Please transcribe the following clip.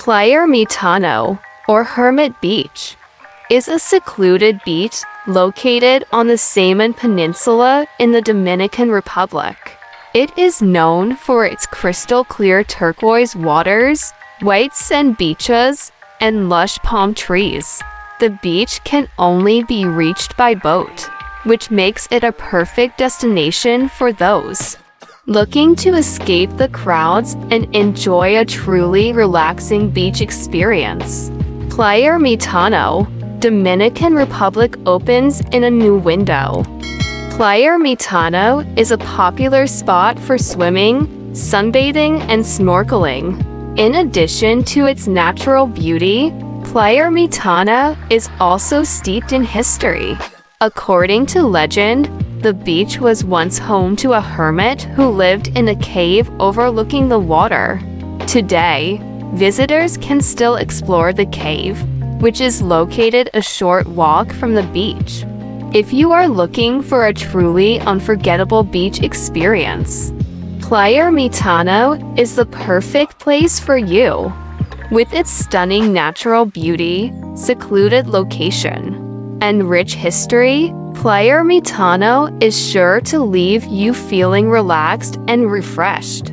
Playa Ermitaño, or Hermit Beach, is a secluded beach located on the Samaná Peninsula in the Dominican Republic. It is known for its crystal-clear turquoise waters, white sand beaches, and lush palm trees. The beach can only be reached by boat, which makes it a perfect destination for those looking to escape the crowds and enjoy a truly relaxing beach experience. Playa Ermitaño, Dominican Republic opens in a new window. Playa Ermitaño is a popular spot for swimming, sunbathing, and snorkeling. In addition to its natural beauty, Playa Ermitaño is also steeped in history. According to legend, the beach was once home to a hermit who lived in a cave overlooking the water. Today, visitors can still explore the cave, which is located a short walk from the beach. If you are looking for a truly unforgettable beach experience, Playa Ermitaño is the perfect place for you. With its stunning natural beauty, secluded location, and rich history, Playa Ermitaño is sure to leave you feeling relaxed and refreshed.